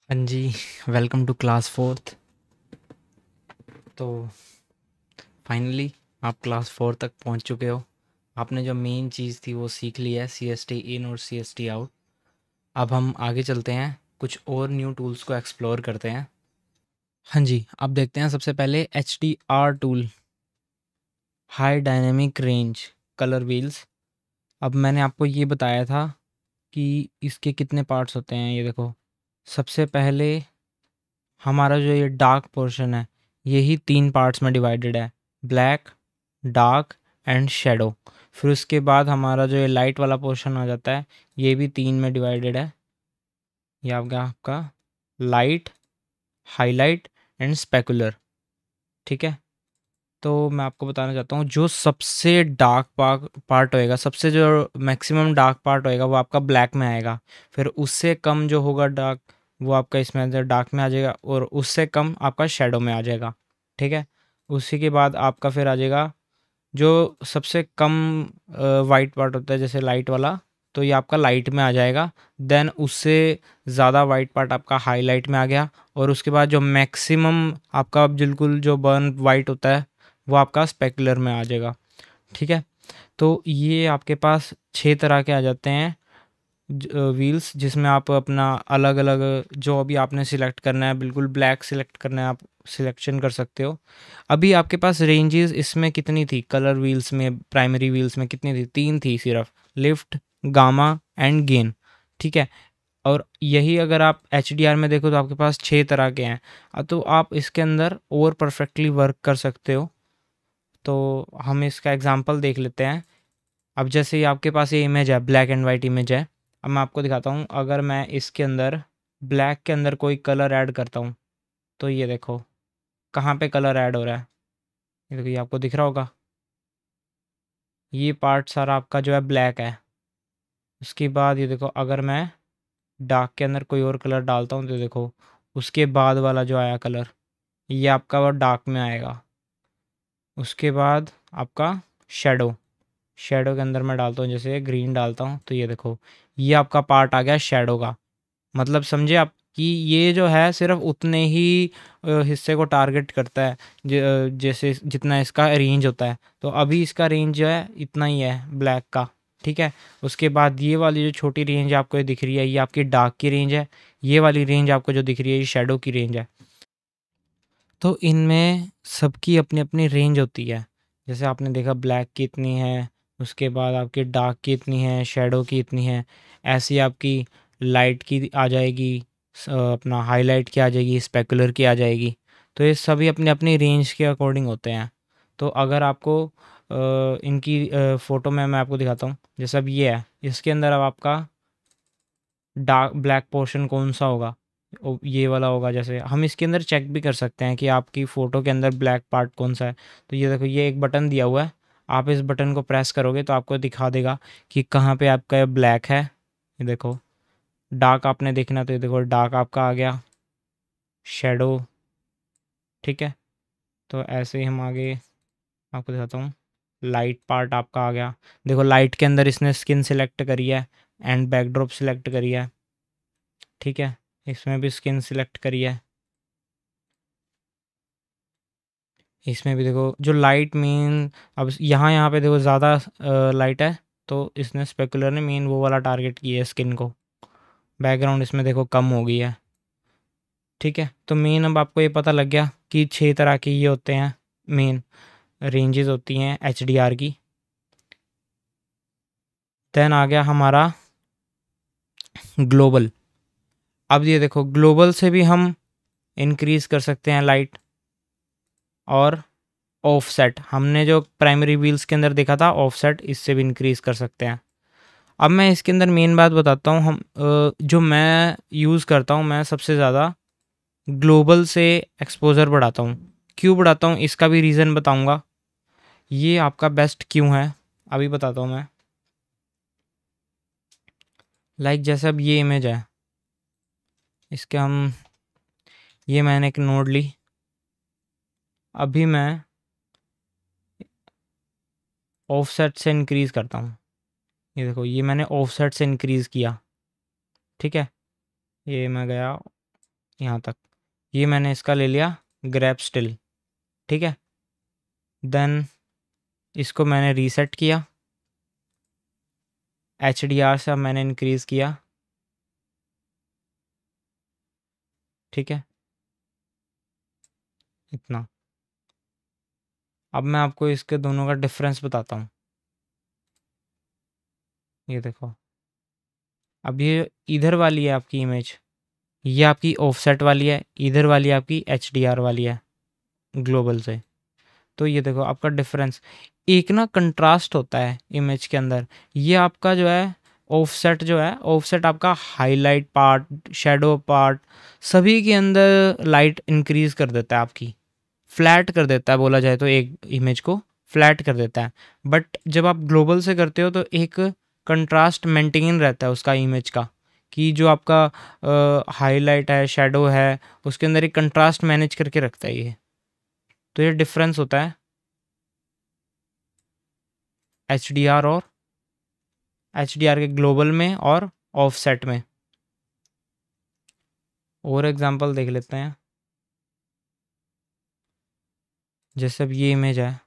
हाँ जी, welcome to class fourth. तो finally आप क्लास फोर तक पहुंच चुके हो। आपने जो मेन चीज़ थी वो सीख ली है, सी एस टी इन और सी एस टी आउट। अब हम आगे चलते हैं, कुछ और न्यू टूल्स को एक्सप्लोर करते हैं। हाँ जी, अब देखते हैं सबसे पहले H D R tool, high dynamic range colour wheels. अब मैंने आपको ये बताया था कि इसके कितने पार्ट्स होते हैं। ये देखो, सबसे पहले हमारा जो ये डार्क पोर्शन है, यही 3 पार्ट्स में डिवाइडेड है, ब्लैक, डार्क एंड शैडो। फिर उसके बाद हमारा जो ये लाइट वाला पोर्शन आ जाता है, ये भी 3 में डिवाइडेड है। ये आपका लाइट, हाईलाइट एंड स्पेकुलर। ठीक है, तो मैं आपको बताना चाहता हूँ, जो सबसे डार्क पार्ट होएगा, सबसे जो मैक्सिमम डार्क पार्ट होएगा वो आपका ब्लैक में आएगा। फिर उससे कम जो होगा डार्क, वो आपका इसमें डार्क में आ जाएगा, और उससे कम आपका शेडो में आ जाएगा। ठीक है, उसी के बाद आपका फिर आ जाएगा जो सबसे कम वाइट पार्ट होता है, जैसे लाइट वाला, तो ये आपका लाइट में आ जाएगा। देन उससे ज़्यादा वाइट पार्ट आपका हाईलाइट में आ गया, और उसके बाद जो मैक्सिमम आपका बिल्कुल जो बर्न वाइट होता है, वो आपका स्पेकुलर में आ जाएगा। ठीक है, तो ये आपके पास 6 तरह के आ जाते हैं व्हील्स, जिसमें आप अपना अलग अलग जो अभी आपने सिलेक्ट करना है, बिल्कुल ब्लैक सिलेक्ट करना है, आप सिलेक्शन कर सकते हो। अभी आपके पास रेंजेस इसमें कितनी थी, कलर व्हील्स में, प्राइमरी व्हील्स में कितनी थी? 3 थी सिर्फ, लिफ्ट, गामा एंड गेन। ठीक है, और यही अगर आप एच में देखो तो आपके पास 6 तरह के हैं। तो आप इसके अंदर और परफेक्टली वर्क कर सकते हो। तो हम इसका एग्जांपल देख लेते हैं। अब जैसे ही आपके पास ये इमेज है, ब्लैक एंड वाइट इमेज है, अब मैं आपको दिखाता हूँ। अगर मैं इसके अंदर ब्लैक के अंदर कोई कलर ऐड करता हूँ, तो ये देखो कहाँ पे कलर ऐड हो रहा है। ये देखो, ये आपको दिख रहा होगा, ये पार्ट सारा आपका जो है ब्लैक है। उसके बाद ये देखो, अगर मैं डार्क के अंदर कोई और कलर डालता हूँ, तो देखो उसके बाद वाला जो आया कलर, ये आपका वो डार्क में आएगा। उसके बाद आपका शेडो, शेडो के अंदर मैं डालता हूँ, जैसे ग्रीन डालता हूँ, तो ये देखो ये आपका पार्ट आ गया शेडो का। मतलब समझे आप कि ये जो है सिर्फ उतने ही हिस्से को टारगेट करता है, जैसे जितना इसका रेंज होता है। तो अभी इसका रेंज जो है इतना ही है ब्लैक का। ठीक है, उसके बाद ये वाली जो छोटी रेंज आपको ये दिख रही है, ये आपकी डार्क की रेंज है। ये वाली रेंज आपको जो दिख रही है, ये शेडो की रेंज है। तो इनमें सबकी अपनी अपनी रेंज होती है। जैसे आपने देखा ब्लैक की इतनी है, उसके बाद आपकी डार्क की इतनी है, शेडो की इतनी है। ऐसी आपकी लाइट की आ जाएगी, अपना हाईलाइट की आ जाएगी, स्पेकुलर की आ जाएगी। तो ये सभी अपनी अपनी रेंज के अकॉर्डिंग होते हैं। तो अगर आपको इनकी फ़ोटो में मैं आपको दिखाता हूँ, जैसे अब ये है, इसके अंदर अब आपका डार्क ब्लैक पोर्शन कौन सा होगा, ये वाला होगा। जैसे हम इसके अंदर चेक भी कर सकते हैं कि आपकी फ़ोटो के अंदर ब्लैक पार्ट कौन सा है। तो ये देखो, ये एक बटन दिया हुआ है, आप इस बटन को प्रेस करोगे तो आपको दिखा देगा कि कहाँ पे आपका ब्लैक है। ये देखो, डार्क आपने देखना, तो ये देखो डार्क आपका आ गया, शेडो। ठीक है, तो ऐसे ही हम आगे आपको दिखाता हूँ। लाइट पार्ट आपका आ गया, देखो लाइट के अंदर इसने स्किन सिलेक्ट करी है एंड बैकड्रॉप सिलेक्ट करी है। ठीक है, इसमें भी स्किन सिलेक्ट करी है। इसमें भी देखो जो लाइट मेन, अब यहाँ यहाँ पे देखो ज़्यादा लाइट है, तो इसने स्पेकुलर ने मेन वो वाला टारगेट किया है स्किन को। बैकग्राउंड इसमें देखो कम हो गई है। ठीक है, तो मेन अब आपको ये पता लग गया कि 6 तरह के ये होते हैं, मेन रेंजेस होती हैं एच की। देन आ गया हमारा ग्लोबल। अब ये देखो, ग्लोबल से भी हम इंक्रीज़ कर सकते हैं लाइट, और ऑफसेट हमने जो प्राइमरी व्हील्स के अंदर देखा था, ऑफसेट इससे भी इंक्रीज़ कर सकते हैं। अब मैं इसके अंदर मेन बात बताता हूँ। हम जो मैं यूज़ करता हूँ, मैं सबसे ज़्यादा ग्लोबल से एक्सपोज़र बढ़ाता हूँ। क्यों बढ़ाता हूँ, इसका भी रीज़न बताऊँगा। ये आपका बेस्ट क्यों है, अभी बताता हूँ मैं। लाइक जैसे अब ये इमेज है, इसके हम, ये मैंने एक नोड ली, अभी मैं ऑफसेट से इंक्रीज़ करता हूँ। ये देखो, ये मैंने ऑफसेट से इंक्रीज़ किया। ठीक है, ये मैं गया यहाँ तक, ये मैंने इसका ले लिया ग्रैब स्टिल, ठीक है। देन इसको मैंने रीसेट किया, HDR से अब मैंने इंक्रीज़ किया, ठीक है, इतना। अब मैं आपको इसके दोनों का डिफरेंस बताता हूँ। ये देखो, अब ये इधर वाली है आपकी इमेज, ये आपकी ऑफसेट वाली है, इधर वाली आपकी HDR वाली है ग्लोबल से। तो ये देखो आपका डिफरेंस, एक ना कंट्रास्ट होता है इमेज के अंदर। ये आपका जो है ऑफसेट, जो है ऑफसेट आपका हाईलाइट पार्ट, शैडो पार्ट, सभी के अंदर लाइट इंक्रीज कर देता है आपकी, फ्लैट कर देता है, बोला जाए तो एक इमेज को फ्लैट कर देता है। बट जब आप ग्लोबल से करते हो तो एक कंट्रास्ट मेंटेन रहता है उसका इमेज का, कि जो आपका हाईलाइट है, शैडो है, उसके अंदर एक कंट्रास्ट मैनेज करके रखता है ये। तो ये डिफरेंस होता है HDR और HDR के ग्लोबल में और ऑफसेट में। और एग्जांपल देख लेते हैं, जैसे अब ये इमेज है,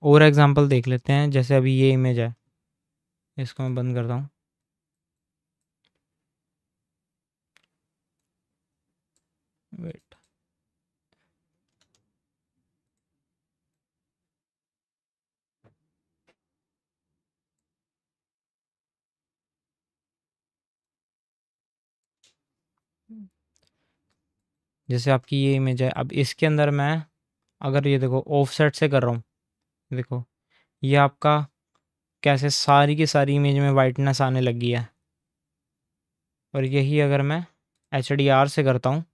और एग्जांपल देख लेते हैं, जैसे अभी ये इमेज है, इसको मैं बंद करता हूँ। वेट, जैसे आपकी ये इमेज है, अब इसके अंदर मैं अगर ये देखो ऑफसेट से कर रहा हूँ, देखो ये आपका कैसे सारी की सारी इमेज में वाइटनेस आने लगी है। और यही अगर मैं HDR से करता हूँ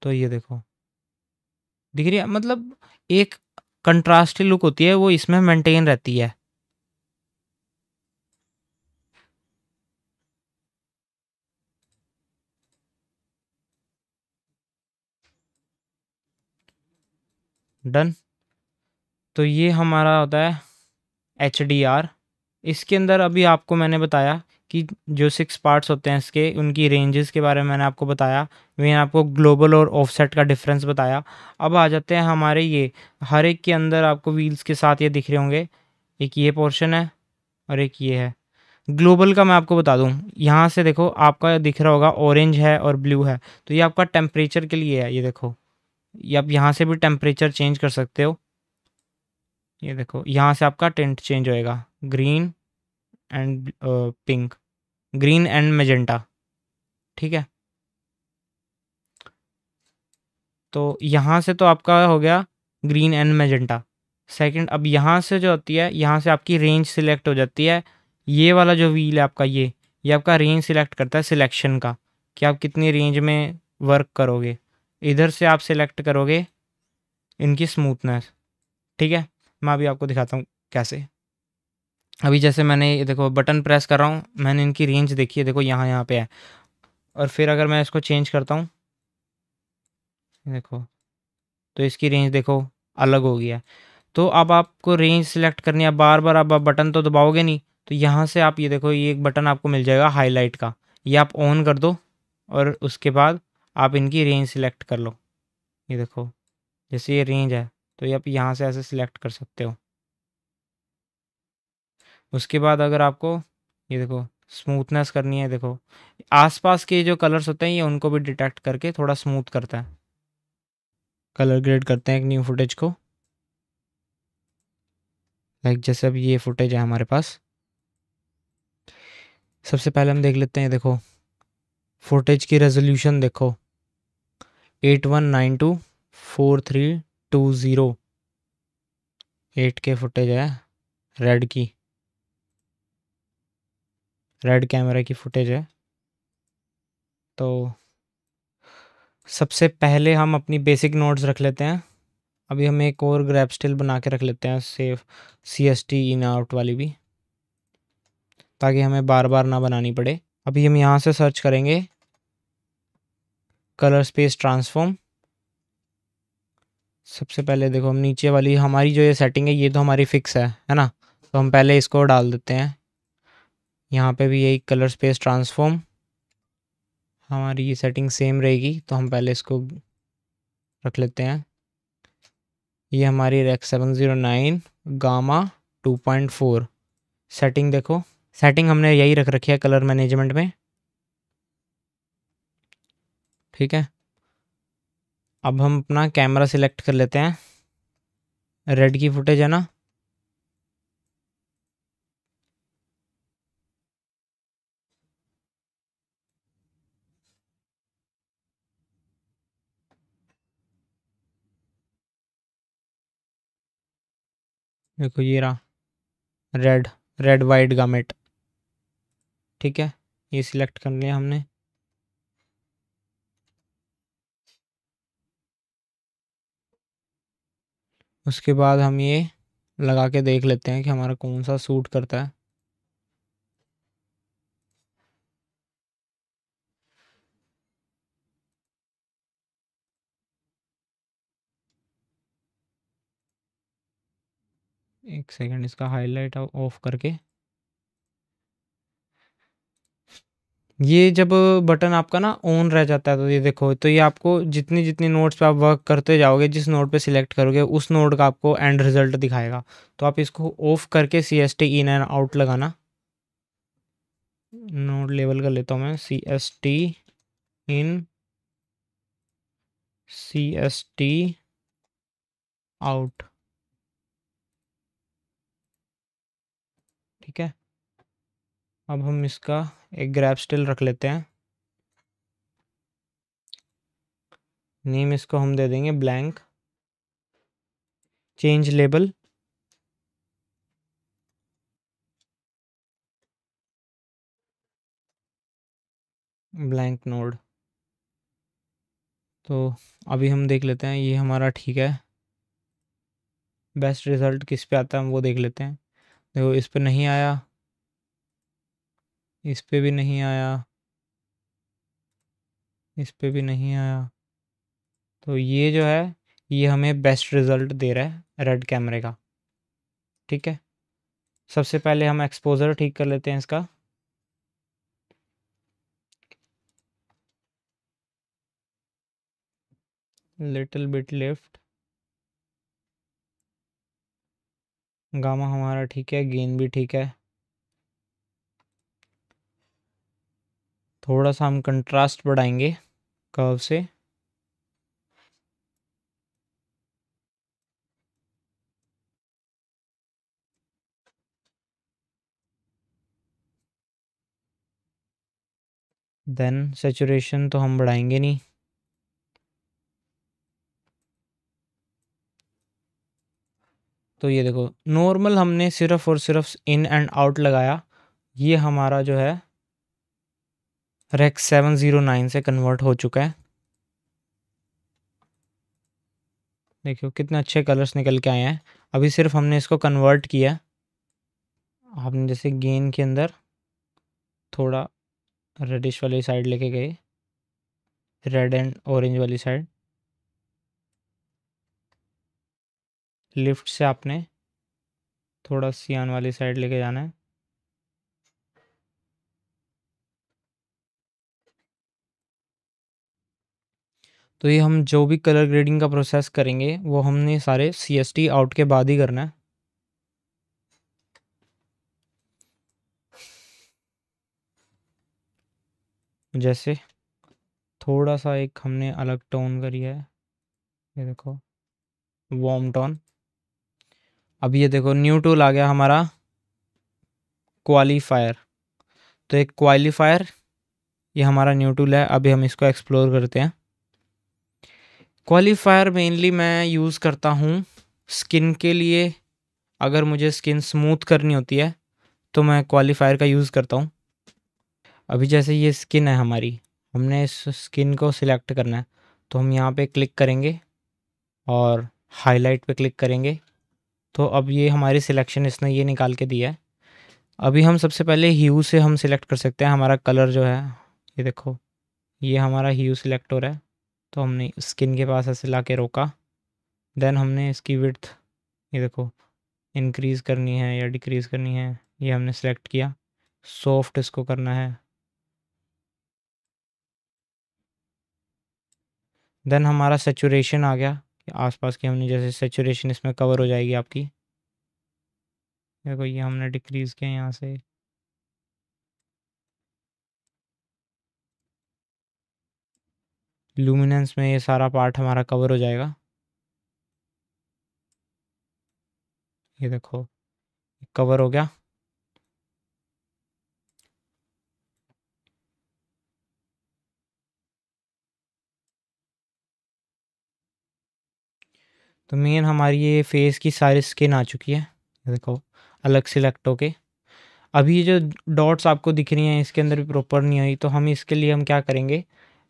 तो ये देखो दिख रही है, मतलब एक कंट्रास्टी लुक होती है वो इसमें मेंटेन रहती है। डन। तो ये हमारा होता है HDR। इसके अंदर अभी आपको मैंने बताया कि जो 6 पार्ट्स होते हैं इसके, उनकी रेंजेस के बारे में मैंने आपको बताया। मैंने आपको ग्लोबल और ऑफसेट का डिफरेंस बताया। अब आ जाते हैं हमारे ये, हर एक के अंदर आपको व्हील्स के साथ ये दिख रहे होंगे, एक ये पोर्शन है और एक ये है। ग्लोबल का मैं आपको बता दूं, यहाँ से देखो आपका दिख रहा होगा ऑरेंज है और ब्लू है, तो ये आपका टेम्परेचर के लिए है। ये देखो, ये आप यहाँ से भी टेम्परेचर चेंज कर सकते हो। ये देखो यहाँ से आपका टेंट चेंज होएगा, green and pink, green and magenta, ठीक है। तो यहाँ से तो आपका हो गया ग्रीन एंड मेजेंटा। सेकंड, अब यहाँ से जो होती है, यहाँ से आपकी रेंज सिलेक्ट हो जाती है। ये वाला जो व्हील है आपका, ये आपका रेंज सिलेक्ट करता है सिलेक्शन का, कि आप कितनी रेंज में वर्क करोगे। इधर से आप सिलेक्ट करोगे इनकी स्मूथनेस, ठीक है। मैं अभी आपको दिखाता हूँ कैसे। अभी जैसे मैंने ये देखो बटन प्रेस कर रहा हूँ, मैंने इनकी रेंज देखी है, देखो यहाँ यहाँ पे है। और फिर अगर मैं इसको चेंज करता हूँ, देखो तो इसकी रेंज देखो अलग हो गया है। तो अब आपको रेंज सिलेक्ट करनी है, बार बार आप बटन तो दबाओगे नहीं, तो यहाँ से आप ये देखो, ये एक बटन आपको मिल जाएगा हाईलाइट का, ये आप ऑन कर दो और उसके बाद आप इनकी रेंज सिलेक्ट कर लो। ये देखो जैसे ये रेंज है, तो ये आप यहाँ से ऐसे सिलेक्ट कर सकते हो। उसके बाद अगर आपको ये देखो स्मूथनेस करनी है, देखो आसपास के जो कलर्स होते हैं ये उनको भी डिटेक्ट करके थोड़ा स्मूथ करता है। कलर ग्रेड करते हैं एक न्यू फुटेज को, लाइक जैसे अब ये फुटेज है हमारे पास। सबसे पहले हम देख लेते हैं, देखो फुटेज की रेजोल्यूशन देखो, 81924320, 8K फुटेज है, रेड की, रेड कैमरा की फुटेज है। तो सबसे पहले हम अपनी बेसिक नोट्स रख लेते हैं। अभी हम एक और ग्रैब स्टिल बना के रख लेते हैं, सेफ CST इन आउट वाली भी, ताकि हमें बार बार ना बनानी पड़े। अभी हम यहाँ से सर्च करेंगे कलर स्पेस ट्रांसफॉर्म। सबसे पहले देखो हम नीचे वाली हमारी जो ये सेटिंग है ये तो हमारी फिक्स है ना, तो हम पहले इसको डाल देते हैं। यहाँ पे भी यही कलर स्पेस ट्रांसफॉर्म, हमारी ये सेटिंग सेम रहेगी, तो हम पहले इसको रख लेते हैं। ये हमारी रेक 709 गामा 2.4 सेटिंग देखो, सेटिंग हमने यही रख रखी है कलर मैनेजमेंट में, ठीक है। अब हम अपना कैमरा सिलेक्ट कर लेते हैं, रेड की फुटेज है ना, देखो ये रहा रेड, रेड वाइट गामेट, ठीक है। ये सिलेक्ट कर लिया हमने। उसके बाद हम ये लगा के देख लेते हैं कि हमारा कौन सा सूट करता है। एक सेकंड इसका हाईलाइट ऑफ करके, ये जब बटन आपका ना ऑन रह जाता है तो ये देखो, तो ये आपको जितनी जितनी नोट्स पे आप वर्क करते जाओगे, जिस नोट पे सिलेक्ट करोगे उस नोट का आपको एंड रिजल्ट दिखाएगा। तो आप इसको ऑफ करके CST इन एंड आउट लगाना। नोट लेवल कर लेता हूँ मैं, CST इन, CST आउट, ठीक है। अब हम इसका एक ग्रैब स्टिल रख लेते हैं, नेम इसको हम दे देंगे blank, change label, blank node. तो अभी हम देख लेते हैं ये हमारा ठीक है। बेस्ट रिजल्ट किस पे आता है हम वो देख लेते हैं। देखो इस पे नहीं आया, इस पे भी नहीं आया, इस पे भी नहीं आया। तो ये जो है ये हमें बेस्ट रिजल्ट दे रहा है रेड कैमरे का, ठीक है। सबसे पहले हम एक्सपोजर ठीक कर लेते हैं इसका। लिटिल बिट लेफ्ट, गामा हमारा ठीक है, गेन भी ठीक है। थोड़ा सा हम कंट्रास्ट बढ़ाएंगे कर्व से, देन सेचुरेशन तो हम बढ़ाएंगे नहीं। तो ये देखो नॉर्मल हमने सिर्फ और सिर्फ इन एंड आउट लगाया, ये हमारा जो है रेक 709 से कन्वर्ट हो चुका है। देखो कितने अच्छे कलर्स निकल के आए हैं। अभी सिर्फ हमने इसको कन्वर्ट किया, आपने जैसे गेन के अंदर थोड़ा रेडिश वाली साइड लेके गए, रेड एंड ऑरेंज वाली साइड, लिफ्ट से आपने थोड़ा सियान वाली साइड लेके जाना है। तो ये हम जो भी कलर ग्रेडिंग का प्रोसेस करेंगे वो हमने सारे CST आउट के बाद ही करना है। जैसे थोड़ा सा एक हमने अलग टोन करी है, ये देखो वार्म टोन। अब ये देखो न्यू टूल आ गया हमारा क्वालिफायर। तो एक क्वालिफायर ये हमारा न्यू टूल है, अभी हम इसको एक्सप्लोर करते हैं। क्वालिफायर मेनली मैं यूज़ करता हूँ स्किन के लिए। अगर मुझे स्किन स्मूथ करनी होती है तो मैं क्वालिफायर का यूज़ करता हूँ। अभी जैसे ये स्किन है हमारी, हमने इस स्किन को सिलेक्ट करना है, तो हम यहाँ पे क्लिक करेंगे और हाईलाइट पे क्लिक करेंगे। तो अब ये हमारी सिलेक्शन इसने ये निकाल के दिया है। अभी हम सबसे पहले ह्यू से हम सिलेक्ट कर सकते हैं हमारा कलर जो है, ये देखो ये हमारा ह्यू सिलेक्ट हो रहा है। तो हमने स्किन के पास ऐसे ला के रोका। देन हमने इसकी विड्थ, ये देखो, इंक्रीज़ करनी है या डिक्रीज़ करनी है, ये हमने सेलेक्ट किया। सॉफ्ट इसको करना है। देन हमारा सेचुरेशन आ गया, कि आसपास की हमने जैसे सेचुरेशन इसमें कवर हो जाएगी आपकी। देखो ये हमने डिक्रीज़ किया यहाँ से। लुमिनेंस में ये सारा पार्ट हमारा कवर हो जाएगा। ये देखो कवर हो गया। तो मेन हमारी ये फेस की सारी स्किन आ चुकी है, ये देखो अलग सिलेक्ट होके। अभी ये जो डॉट्स आपको दिख रही हैं इसके अंदर भी प्रॉपर नहीं आई, तो हम इसके लिए हम क्या करेंगे,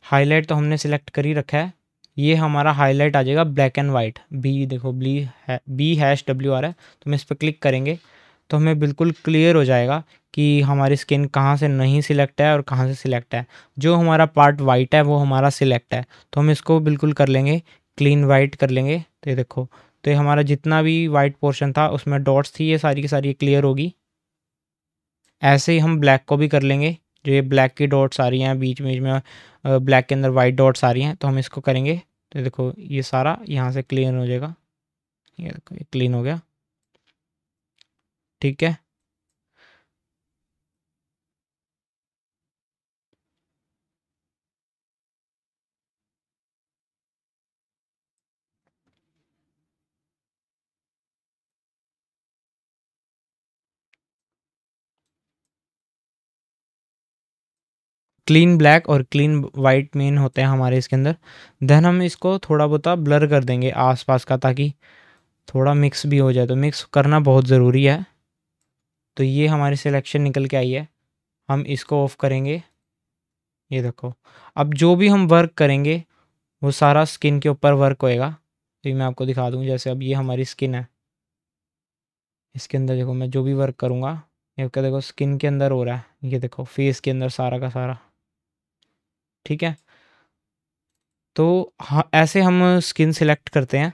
हाईलाइट तो हमने सिलेक्ट कर ही रखा है। ये हमारा हाईलाइट आ जाएगा ब्लैक एंड वाइट, बी देखो B#WR है, तो हम इस पर क्लिक करेंगे तो हमें बिल्कुल क्लियर हो जाएगा कि हमारी स्किन कहाँ से नहीं सिलेक्ट है और कहाँ से सिलेक्ट है। जो हमारा पार्ट वाइट है वो हमारा सिलेक्ट है, तो हम इसको बिल्कुल कर लेंगे, क्लीन वाइट कर लेंगे। तो ये देखो, तो ये हमारा जितना भी वाइट पोर्शन था उसमें डॉट्स थी, ये सारी की सारी क्लियर होगी। ऐसे ही हम ब्लैक को भी कर लेंगे। जो ये ब्लैक की डॉट्स आ रही हैं बीच बीच में, ब्लैक के अंदर वाइट डॉट्स आ रही हैं, तो हम इसको करेंगे। तो देखो ये सारा यहाँ से क्लीन हो जाएगा। ये देखो ये क्लीन हो गया, ठीक है। क्लीन ब्लैक और क्लीन वाइट मेन होते हैं हमारे इसके अंदर। देन हम इसको थोड़ा बहुत ब्लर कर देंगे आसपास का, ताकि थोड़ा मिक्स भी हो जाए, तो मिक्स करना बहुत ज़रूरी है। तो ये हमारी सिलेक्शन निकल के आई है, हम इसको ऑफ करेंगे। ये देखो, अब जो भी हम वर्क करेंगे वो सारा स्किन के ऊपर वर्क होएगा। तो ये मैं आपको दिखा दूँ, जैसे अब ये हमारी स्किन है, इसके अंदर देखो मैं जो भी वर्क करूँगा, ये क्या देखो स्किन के अंदर हो रहा है, ये देखो फेस के अंदर सारा का सारा, ठीक है। तो हाँ, ऐसे हम स्किन सिलेक्ट करते हैं।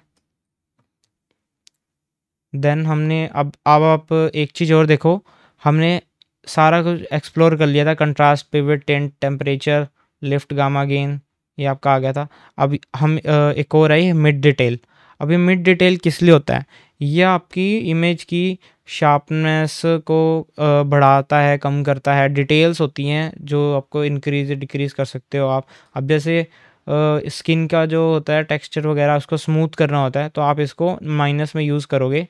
देन हमने अब आप एक चीज़ और देखो, हमने सारा कुछ एक्सप्लोर कर लिया था, contrast, pivot, tent, temperature, lift, gamma gain, ये आपका आ गया था। अब हम एक और आई मिड डिटेल। अब ये मिड डिटेल किस लिए होता है, ये आपकी इमेज की शार्पनेस को बढ़ाता है, कम करता है। डिटेल्स होती हैं जो आपको इंक्रीज डिक्रीज कर सकते हो आप। अब जैसे स्किन का जो होता है टेक्सचर वगैरह, उसको स्मूथ करना होता है, तो आप इसको माइनस में यूज़ करोगे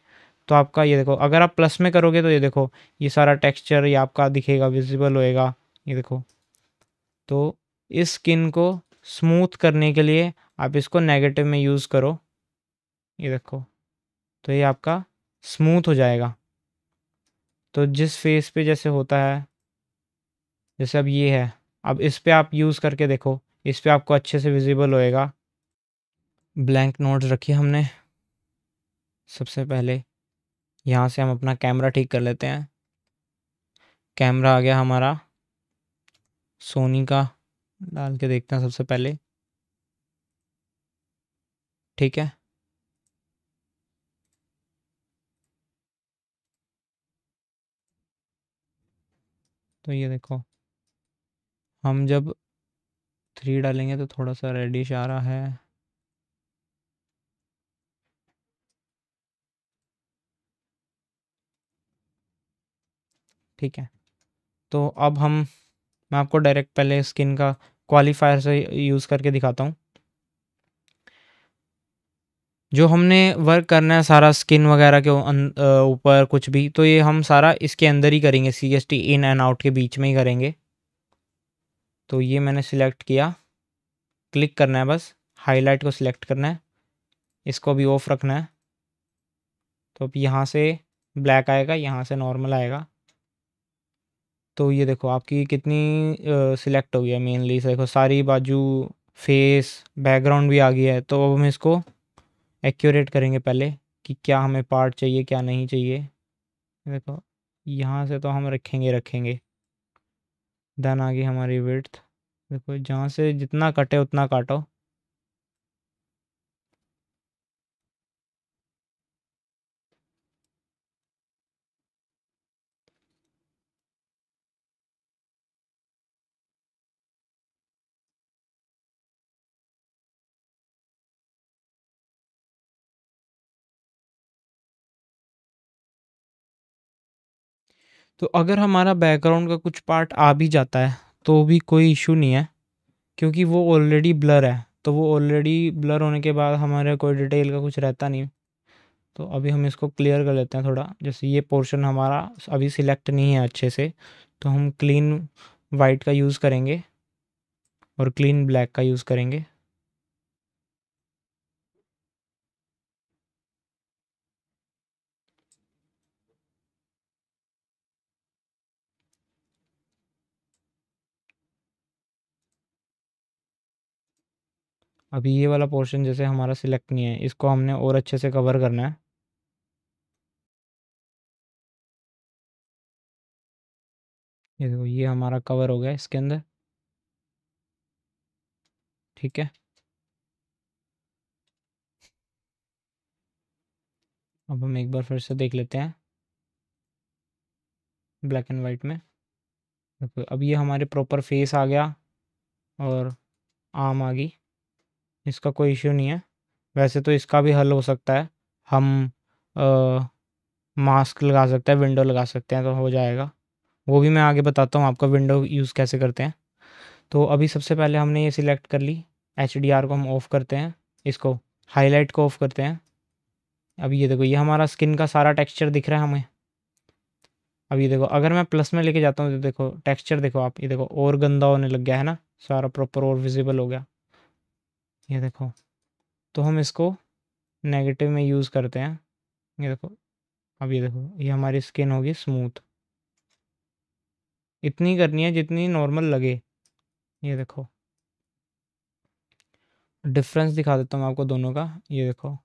तो आपका ये देखो, अगर आप प्लस में करोगे तो ये देखो ये सारा टेक्सचर ये आपका दिखेगा, विजिबल होएगा। ये देखो, तो इस स्किन को स्मूथ करने के लिए आप इसको नेगेटिव में यूज़ करो। ये देखो, तो ये आपका स्मूथ हो जाएगा। तो जिस फेस पे जैसे होता है, जैसे अब ये है, अब इस पे आप यूज़ करके देखो, इस पे आपको अच्छे से विजिबल होएगा। ब्लैंक नोट्स रखिए हमने। सबसे पहले यहाँ से हम अपना कैमरा ठीक कर लेते हैं। कैमरा आ गया हमारा सोनी का, डाल के देखते हैं सबसे पहले, ठीक है। तो ये देखो, हम जब 3 डालेंगे तो थोड़ा सा रेडिश आ रहा है। ठीक है, तो अब मैं आपको डायरेक्ट पहले स्किन का क्वालिफायर से यूज़ करके दिखाता हूँ। जो हमने वर्क करना है सारा स्किन वगैरह के ऊपर कुछ भी, तो ये हम सारा इसके अंदर ही करेंगे, CST इन एंड आउट के बीच में ही करेंगे। तो ये मैंने सिलेक्ट किया, क्लिक करना है बस, हाईलाइट को सिलेक्ट करना है, इसको भी ऑफ रखना है। तो अब यहाँ से ब्लैक आएगा, यहाँ से नॉर्मल आएगा। तो ये देखो आपकी कितनी सिलेक्ट हो गई है मेनली से, देखो सारी बाजू, फेस, बैकग्राउंड भी आ गई है। तो अब हम इसको एक्यूरेट करेंगे पहले, कि क्या हमें पार्ट चाहिए क्या नहीं चाहिए। देखो यहाँ से तो हम रखेंगे। देन आ गई हमारी विड्थ, देखो जहाँ से जितना कटे उतना काटो। तो अगर हमारा बैकग्राउंड का कुछ पार्ट आ भी जाता है तो भी कोई इशू नहीं है, क्योंकि वो ऑलरेडी ब्लर है। तो वो ऑलरेडी ब्लर होने के बाद हमारे कोई डिटेल का कुछ रहता नहीं। तो अभी हम इसको क्लियर कर लेते हैं थोड़ा। जैसे ये पोर्शन हमारा अभी सिलेक्ट नहीं है अच्छे से, तो हम क्लीन वाइट का यूज़ करेंगे और क्लीन ब्लैक का यूज़ करेंगे। अभी ये वाला पोर्शन जैसे हमारा सिलेक्ट नहीं है, इसको हमने और अच्छे से कवर करना है। ये देखो, ये हमारा कवर हो गया इसके अंदर। ठीक है, अब हम एक बार फिर से देख लेते हैं ब्लैक एंड वाइट में। देखो, अब ये हमारे प्रॉपर फेस आ गया और आर्म आ गई। इसका कोई इश्यू नहीं है। वैसे तो इसका भी हल हो सकता है, हम मास्क लगा सकते हैं, विंडो लगा सकते हैं, तो हो जाएगा। वो भी मैं आगे बताता हूँ आपको विंडो यूज़ कैसे करते हैं। तो अभी सबसे पहले हमने ये सिलेक्ट कर ली। HDR को हम ऑफ़ करते हैं, इसको हाईलाइट को ऑफ़ करते हैं। अब ये देखो, ये हमारा स्किन का सारा टेक्सचर दिख रहा है हमें। अब ये देखो, अगर मैं प्लस में लेके जाता हूँ तो देखो टेक्सचर देखो आप, ये देखो और गंदा होने लग गया है ना, सारा प्रॉपर और विजिबल हो गया। ये देखो, तो हम इसको नेगेटिव में यूज़ करते हैं। ये देखो, अब ये देखो, ये हमारी स्किन होगी स्मूथ। इतनी करनी है जितनी नॉर्मल लगे। ये देखो, डिफरेंस दिखा देता हूँ आपको दोनों का। ये देखो,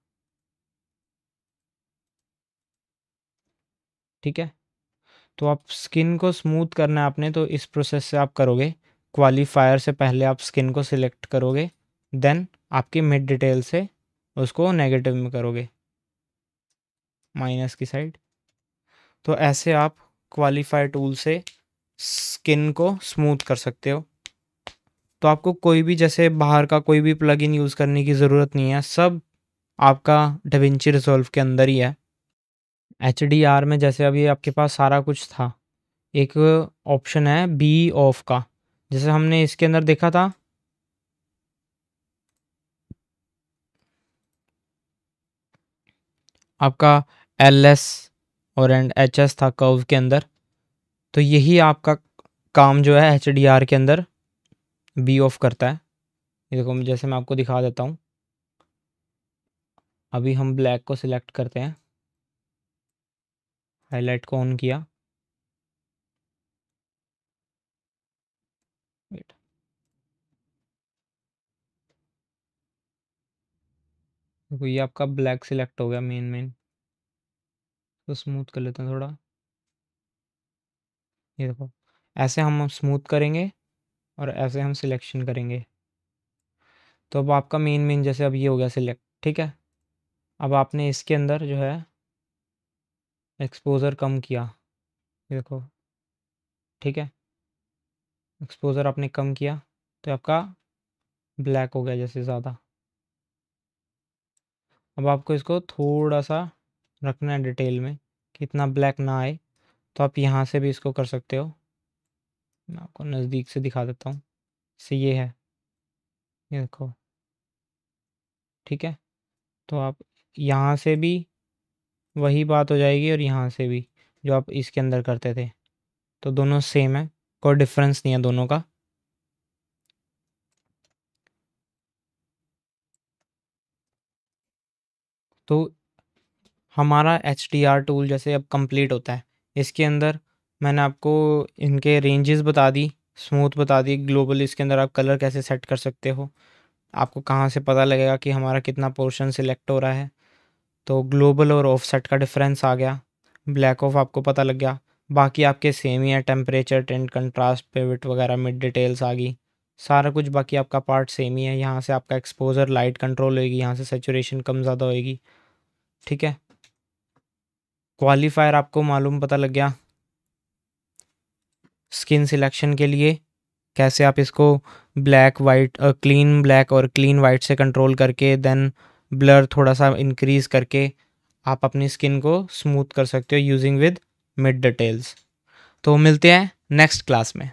ठीक है। तो आप स्किन को स्मूथ करना है आपने, तो इस प्रोसेस से आप करोगे। क्वालिफायर से पहले आप स्किन को सिलेक्ट करोगे, देन आपकी मिड डिटेल से उसको नेगेटिव में करोगे, माइनस की साइड। तो ऐसे आप क्वालिफायर टूल से स्किन को स्मूथ कर सकते हो। तो आपको कोई भी जैसे बाहर का कोई भी प्लगइन यूज़ करने की ज़रूरत नहीं है, सब आपका डाविंची रिजॉल्व के अंदर ही है। HDR में जैसे अभी आपके पास सारा कुछ था, एक ऑप्शन है बी ऑफ का, जैसे हमने इसके अंदर देखा था। आपका LS और HS था कर्व के अंदर। तो यही आपका काम जो है HDR के अंदर बी ऑफ करता है। ये देखो, जैसे मैं आपको दिखा देता हूँ। अभी हम ब्लैक को सिलेक्ट करते हैं, हाईलाइट को ऑन किया। वेट, देखो ये आपका ब्लैक सिलेक्ट हो गया मेन। तो स्मूथ कर लेते हैं थोड़ा। ये देखो, ऐसे हम स्मूथ करेंगे और ऐसे हम सिलेक्शन करेंगे। तो अब आपका मेन जैसे अब ये हो गया सिलेक्ट, ठीक है। अब आपने इसके अंदर जो है एक्सपोज़र कम किया। ये देखो, ठीक है, एक्सपोज़र आपने कम किया तो आपका ब्लैक हो गया जैसे ज़्यादा। अब आपको इसको थोड़ा सा रखना है डिटेल में कि इतना ब्लैक ना आए। तो आप यहाँ से भी इसको कर सकते हो। मैं आपको नज़दीक से दिखा देता हूँ। से ये है, ये देखो, ठीक है। तो आप यहाँ से भी वही बात हो जाएगी और यहाँ से भी जो आप इसके अंदर करते थे। तो दोनों सेम है, कोई डिफरेंस नहीं है दोनों का। तो हमारा HDR टूल जैसे अब कंप्लीट होता है। इसके अंदर मैंने आपको इनके रेंजेस बता दी, स्मूथ बता दी, ग्लोबल इसके अंदर आप कलर कैसे सेट कर सकते हो। आपको कहाँ से पता लगेगा कि हमारा कितना पोर्शन सिलेक्ट हो रहा है। तो ग्लोबल और ऑफसेट का डिफरेंस आ गया, ब्लैक ऑफ आपको पता लग गया। बाकी आपके सेम ही है, टेम्परेचर, टेंट, कंट्रास्ट, पिवट वगैरह, मिड डिटेल्स आ गई, सारा कुछ बाकी आपका पार्ट सेम ही है। यहाँ से आपका एक्सपोजर लाइट कंट्रोल होगी, यहाँ से सेचुरेशन कम ज़्यादा होएगी, ठीक है। क्वालिफायर आपको मालूम पता लग गया। स्किन सिलेक्शन के लिए कैसे आप इसको ब्लैक वाइट, क्लीन ब्लैक और क्लीन वाइट से कंट्रोल करके देन ब्लर थोड़ा सा इंक्रीज करके आप अपनी स्किन को स्मूथ कर सकते हो यूजिंग विद मिड डिटेल्स। तो मिलते हैं नेक्स्ट क्लास में।